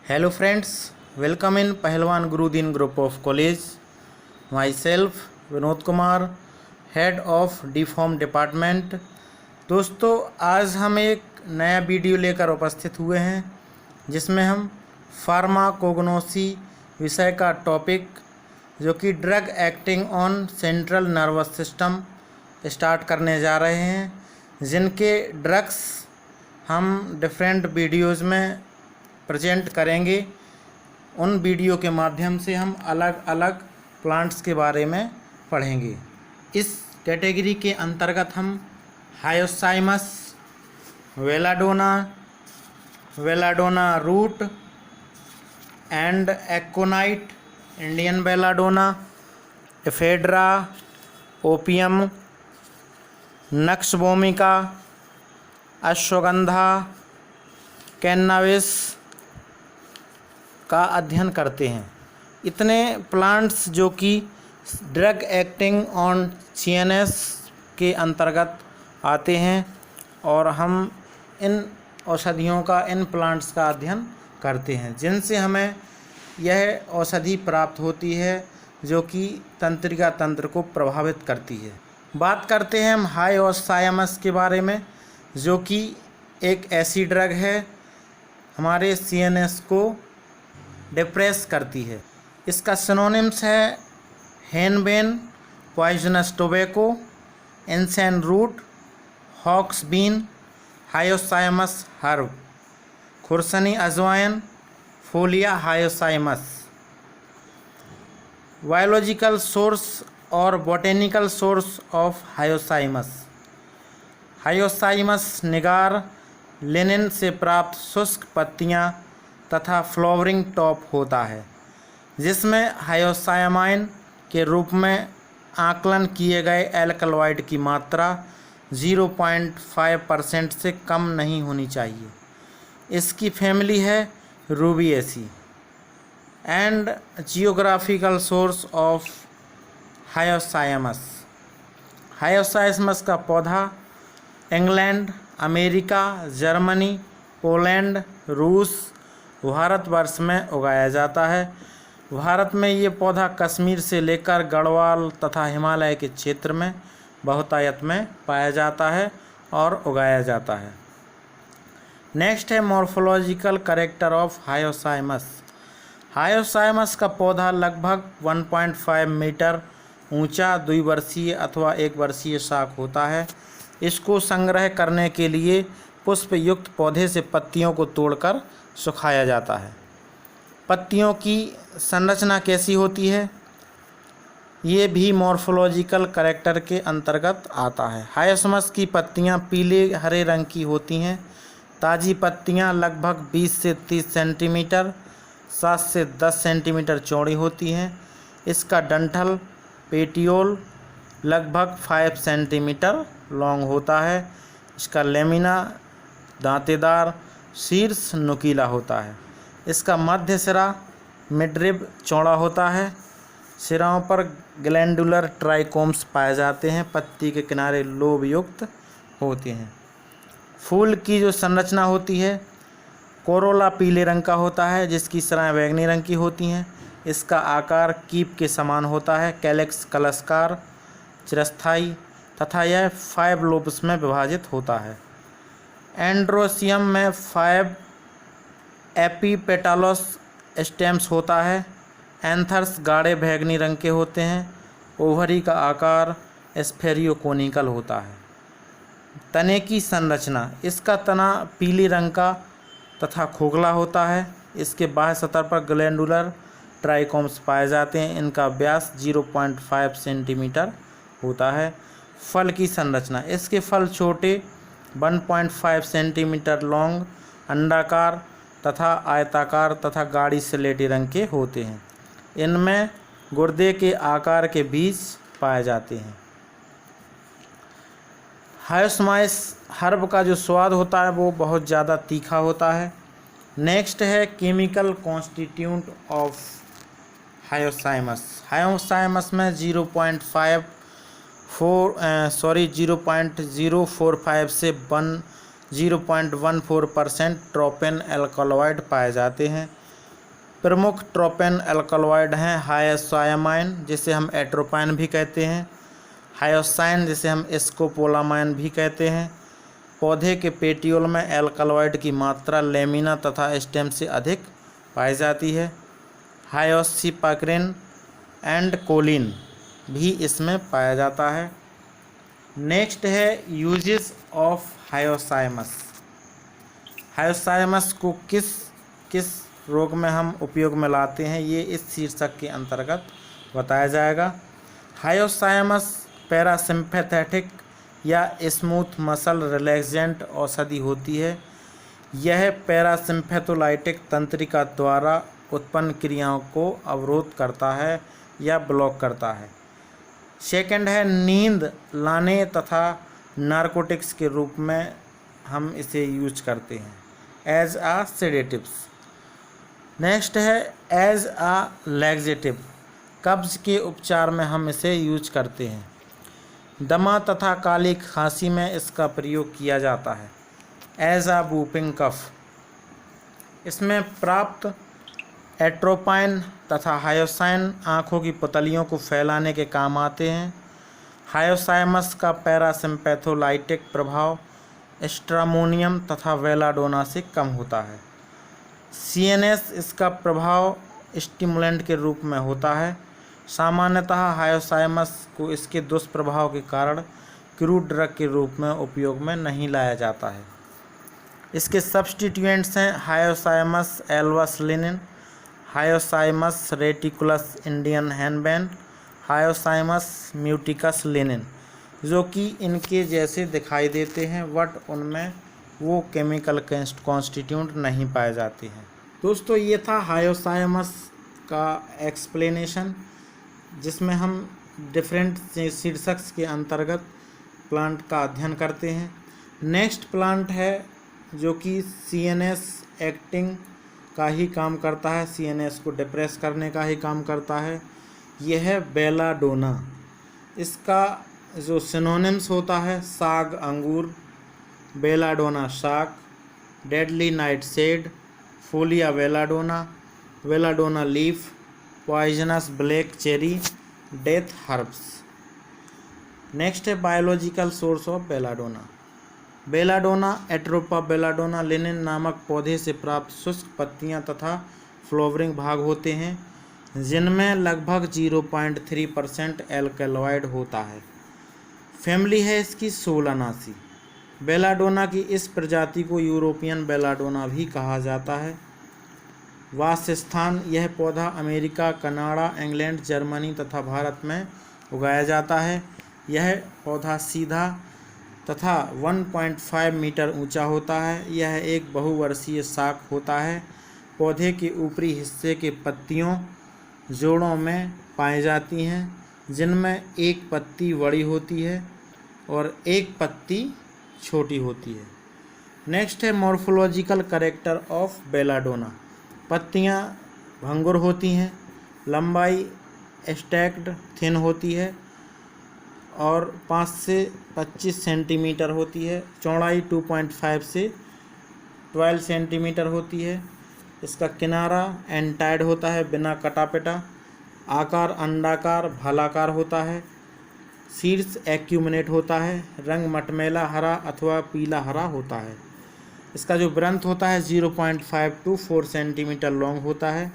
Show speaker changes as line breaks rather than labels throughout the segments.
Hello friends, welcome in Pahalwan Gurudin Group of College. Myself Vinod Kumar, head of D Pharm department. दोस्तों, आज हम एक नया वीडियो लेकर उपस्थित हुए हैं जिसमें हम फार्माकोग्नोसी विषय का टॉपिक जो कि drug acting on central nervous system start करने जा रहे हैं, जिनके ड्रग्स हम डिफरेंट वीडियोज़ में प्रेजेंट करेंगे। उन वीडियो के माध्यम से हम अलग अलग प्लांट्स के बारे में पढ़ेंगे। इस कैटेगरी के अंतर्गत हम hyoscyamus, belladonna root and aconite, Indian belladonna, ephedra, opium, nux vomica, ashwagandha, कैन्नाबिस का अध्ययन करते हैं। इतने प्लांट्स जो कि ड्रग एक्टिंग ऑन सीएनएस के अंतर्गत आते हैं और हम इन औषधियों का, इन प्लांट्स का अध्ययन करते हैं, जिनसे हमें यह औषधि प्राप्त होती है जो कि तंत्रिका तंत्र को प्रभावित करती है। बात करते हैं हम हायोसाइमस के बारे में, जो कि एक ऐसी ड्रग है हमारे सीएनएस को डिप्रेस करती है। इसका सिनोनिम्स है henbane, poisonous tobacco, insane root, hog's bean, hyoscyamus herb, खुरसनी अजवाइन, फोलिया हायोसाइमस। बायोलॉजिकल सोर्स और botanical source of hyoscyamus. Hyoscyamus niger Linn से प्राप्त शुष्क पत्तियां तथा फ्लावरिंग टॉप होता है, जिसमें हायोसायामाइन के रूप में आकलन किए गए एल्कलॉइड की मात्रा 0.5% से कम नहीं होनी चाहिए। इसकी फैमिली है Rubiaceae. And geographical source of hyoscyamus. Hyoscyamus का पौधा इंग्लैंड, अमेरिका, जर्मनी, पोलैंड, रूस, भारतवर्ष में उगाया जाता है। भारत में ये पौधा कश्मीर से लेकर गढ़वाल तथा हिमालय के क्षेत्र में बहुतायत में पाया जाता है और उगाया जाता है। नेक्स्ट है morphological character of hyoscyamus. Hyoscyamus का पौधा लगभग 1.5 मीटर ऊंचा द्विवर्षीय अथवा एक वर्षीय शाख होता है। इसको संग्रह करने के लिए पुष्प युक्त पौधे से पत्तियों को तोड़कर सुखाया जाता है। पत्तियों की संरचना कैसी होती है, ये भी मॉर्फोलॉजिकल कैरेक्टर के अंतर्गत आता है। हायोसाइमस की पत्तियां पीले हरे रंग की होती हैं। ताज़ी पत्तियां लगभग 20 से 30 सेंटीमीटर, 7 से 10 सेंटीमीटर चौड़ी होती हैं। इसका डंठल पेटियोल लगभग 5 सेंटीमीटर लॉन्ग होता है। इसका लेमिना दांतेदार, शीर्ष नुकीला होता है। इसका मध्य सिरा मिडरिब चौड़ा होता है। सिराओं पर ग्लैंडुलर ट्राइकोम्स पाए जाते हैं। पत्ती के किनारे लोब युक्त होते हैं। फूल की जो संरचना होती है, कोरोला पीले रंग का होता है, जिसकी सिराएं बैंगनी रंग की होती हैं। इसका आकार कीप के समान होता है। कैलेक्स कलस्कार, चिरस्थायी तथा यह 5 लोब्स में विभाजित होता है। एंड्रोसियम में 5 एपीपेटालस स्टेम्स होता है। एंथर्स गाढ़े बैंगनी रंग के होते हैं। ओवरी का आकार स्फेरियोकोनिकल होता है। तने की संरचना, इसका तना पीले रंग का तथा खोखला होता है। इसके बाह्य सतह पर ग्लैंडुलर ट्राइकोम्स पाए जाते हैं। इनका व्यास 0.5 सेंटीमीटर होता है। फल की संरचना, इसके फल छोटे 1.5 सेंटीमीटर लॉन्ग, अंडाकार तथा आयताकार तथा गाढ़ी स्लेटी रंग के होते हैं। इनमें गुर्दे के आकार के बीज पाए जाते हैं। हायोसाइमस हर्ब का जो स्वाद होता है वो बहुत ज़्यादा तीखा होता है। नेक्स्ट है chemical constituent of hyoscyamus. Hyoscyamus में 0.045 से 0.14% ट्रोपेन एल्कलॉइड पाए जाते हैं। प्रमुख ट्रोपेन एल्कलॉइड हैं हाइसायामाइन, जिसे हम एट्रोपाइन भी कहते हैं, हायोसाइन, जिसे हम स्कोपोलामाइन भी कहते हैं। पौधे के पेटियोल में एल्कलॉइड की मात्रा लेमिना तथा स्टेम से अधिक पाई जाती है। हायोसिपाक्रिन एंड कोलिन भी इसमें पाया जाता है। नेक्स्ट है यूजेस ऑफ हायोसायमस। हायोसायमस को किस किस रोग में हम उपयोग में लाते हैं, ये इस शीर्षक के अंतर्गत बताया जाएगा। हायोसायमस पैरासिम्पैथेटिक या स्मूथ मसल रिलैक्सेंट औषधि होती है। यह पैरासिम्पैथोलाइटिक तंत्रिका द्वारा उत्पन्न क्रियाओं को अवरोध करता है या ब्लॉक करता है। सेकंड है नींद लाने तथा नारकोटिक्स के रूप में हम इसे यूज करते हैं एज आ सेडेटिव्स। नेक्स्ट है एज आ लैक्सेटिव, कब्ज के उपचार में हम इसे यूज करते हैं। दमा तथा काली खांसी में इसका प्रयोग किया जाता है एज आ वूपिंग कफ। इसमें प्राप्त एट्रोपाइन तथा हायोसाइन आँखों की पुतलियों को फैलाने के काम आते हैं। हायोसायमस का पैरासिम्पैथोलाइटिक प्रभाव स्ट्रामोनियम तथा वेलाडोना से कम होता है। सीएनएस इसका प्रभाव स्टिमुलेंट के रूप में होता है। सामान्यतः हायोसायमस को इसके दुष्प्रभाव के कारण क्रूड ड्रग के रूप में उपयोग में नहीं लाया जाता है। इसके सब्स्टिट्यूएंट्स हैं हायोसायमस एल्वस लिनिन, हायोसायमस रेटिकुलस इंडियन हैनबेन, हायोसायमस म्यूटिकस लिनिन, जो कि इनके जैसे दिखाई देते हैं बट उनमें वो केमिकल कॉन्स्टिट्यूएंट नहीं पाए जाते हैं। दोस्तों, ये था हायोसायमस का एक्सप्लेनेशन, जिसमें हम डिफरेंट शीर्षक के अंतर्गत प्लांट का अध्ययन करते हैं। नेक्स्ट प्लांट है जो कि सीएनएस एक्टिंग का ही काम करता है, सीएनएस को डिप्रेस करने का ही काम करता है। यह है बेलाडोना। इसका जो सिनोनिम्स होता है साग अंगूर, बेलाडोना शाक, deadly nightshade, folia belladonna, belladonna leaf, poisonous black cherry, death herbs. Next है biological source of belladonna. Belladonna atropa belladonna Linn नामक पौधे से प्राप्त शुष्क पत्तियां तथा फ्लावरिंग भाग होते हैं, जिनमें लगभग 0.3% एल्कलॉइड होता है। फैमिली है इसकी सोलानासी। बेलाडोना की इस प्रजाति को यूरोपियन बेलाडोना भी कहा जाता है। वासस्थान यह पौधा अमेरिका, कनाडा, इंग्लैंड, जर्मनी तथा भारत में उगाया जाता है। यह पौधा सीधा तथा 1.5 मीटर ऊंचा होता है। यह एक बहुवर्षीय शाक होता है। पौधे के ऊपरी हिस्से के पत्तियों जोड़ों में पाई जाती हैं, जिनमें एक पत्ती बड़ी होती है और एक पत्ती छोटी होती है। नेक्स्ट है मॉर्फोलॉजिकल कैरेक्टर ऑफ बेलाडोना। पत्तियां भंगुर होती हैं, लंबाई स्टैक्ड थिन होती है और 5 से 25 सेंटीमीटर होती है। चौड़ाई 2.5 से 12 सेंटीमीटर होती है। इसका किनारा एंटाइड होता है, बिना कटापिटा। आकार अंडाकार भालाकार होता है। शीर्ष एक्यूमिनेट होता है। रंग मटमैला हरा अथवा पीला हरा होता है। इसका जो ब्रंथ होता है 0.5 to 4 सेंटीमीटर लॉन्ग होता है।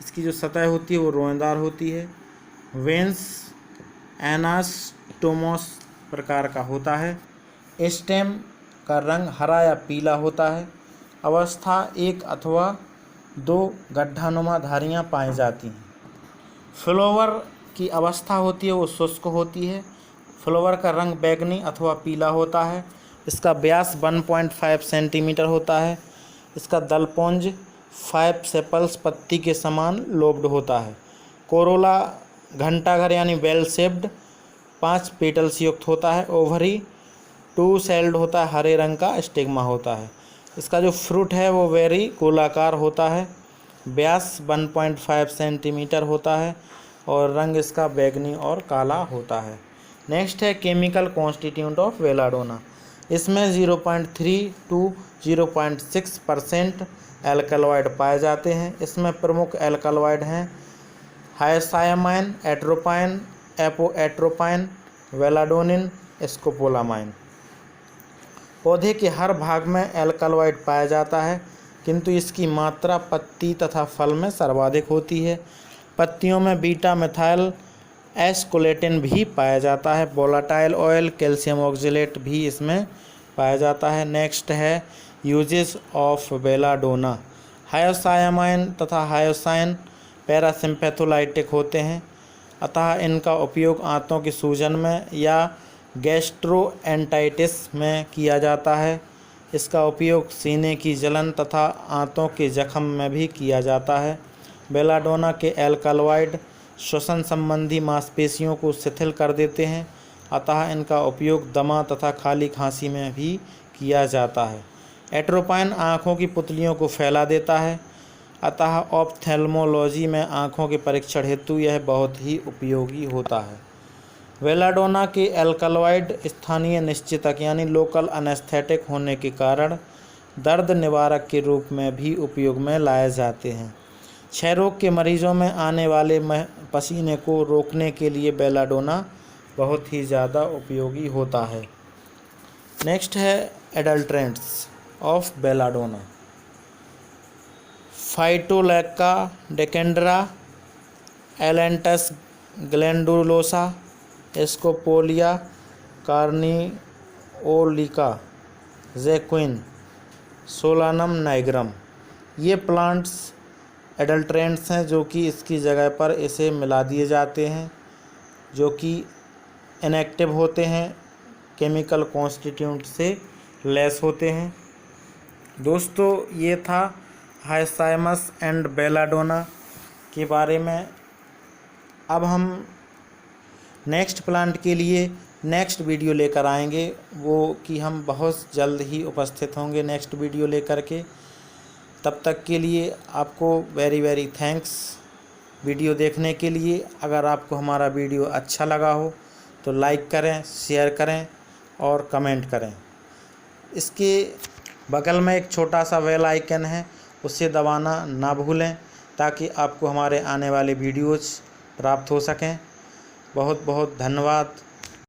इसकी जो सतह होती है वो रोएदार होती है। वेंस एनास्टोमोस प्रकार का होता है। स्टेम का रंग हरा या पीला होता है। अवस्था 1 अथवा 2 गड्ढानुमा धारियाँ पाई जाती हैं। फ्लावर की अवस्था होती है वो शुष्क होती है। फ्लावर का रंग बैंगनी अथवा पीला होता है। इसका व्यास 1.5 सेंटीमीटर होता है। इसका दलपुंज 5 सेपल्स पत्ती के समान लोब्ड होता है। कोरोला घंटाघर यानी बेल शेप्ड 5 पेटल्स युक्त होता है। ओवरी 2 सेल्ड होता है। हरे रंग का स्टिग्मा होता है। इसका जो फ्रूट है वो वेरी गोलाकार होता है। व्यास 1.5 सेंटीमीटर होता है और रंग इसका बैंगनी और काला होता है। नेक्स्ट है केमिकल कॉन्स्टिट्यूएंट ऑफ बेलाडोना। इसमें 0.3 to 0.6% एल्कलॉइड पाए जाते हैं। इसमें प्रमुख एल्कलॉइड हैं हायसायामाइन, एट्रोपाइन, एपोएट्रोपाइन, वेलाडोनिन, स्कोपोलामाइन। पौधे के हर भाग में एल्कलॉइड पाया जाता है, किंतु इसकी मात्रा पत्ती तथा फल में सर्वाधिक होती है। पत्तियों में बीटा मिथाइल एस्कोलेटिन भी पाया जाता है। वोलाटाइल ऑयल, कैल्शियम ऑक्जेलेट भी इसमें पाया जाता है। नेक्स्ट है यूजेस ऑफ बेलाडोना। हायोसायामाइन तथा हायोसाइन पैरासिम्पैथोलाइटिक होते हैं, अतः इनका उपयोग आंतों की सूजन में या गैस्ट्रोएंटाइटिस में किया जाता है। इसका उपयोग सीने की जलन तथा आंतों के जख्म में भी किया जाता है। बेलाडोना के एल्कलॉइड श्वसन संबंधी मांसपेशियों को शिथिल कर देते हैं, अतः इनका उपयोग दमा तथा खाली खांसी में भी किया जाता है। एट्रोपाइन आँखों की पुतलियों को फैला देता है, अतः ऑप्थेल्मोलॉजी में आँखों के परीक्षण हेतु यह बहुत ही उपयोगी होता है। बेलाडोना के एल्कलॉइड स्थानीय निश्चितक यानी लोकल एनेस्थेटिक होने के कारण दर्द निवारक के रूप में भी उपयोग में लाए जाते हैं। क्षय रोग के मरीजों में आने वाले पसीने को रोकने के लिए बेलाडोना बहुत ही ज़्यादा उपयोगी होता है। नेक्स्ट है adulterants of belladonna. Phytolacca decandra, ailanthus glandulosa, scopolia carniolica, Jacquin, solanum nigrum. ये प्लांट्स एडल्ट्रेंट्स हैं जो कि इसकी जगह पर इसे मिला दिए जाते हैं, जो कि इनएक्टिव होते हैं, केमिकल कॉन्स्टिट्यूएंट से लेस होते हैं। दोस्तों, ये था हायसायमस एंड बेलाडोना के बारे में। अब हम नेक्स्ट प्लांट के लिए नेक्स्ट वीडियो लेकर आएंगे, वो कि हम बहुत जल्द ही उपस्थित होंगे नेक्स्ट वीडियो लेकर के। तब तक के लिए आपको वेरी वेरी थैंक्स वीडियो देखने के लिए। अगर आपको हमारा वीडियो अच्छा लगा हो तो लाइक करें, शेयर करें और कमेंट करें। इसके बगल में एक छोटा सा बेल आइकन है, उसे दबाना ना भूलें ताकि आपको हमारे आने वाले वीडियोज़ प्राप्त हो सकें। बहुत बहुत धन्यवाद।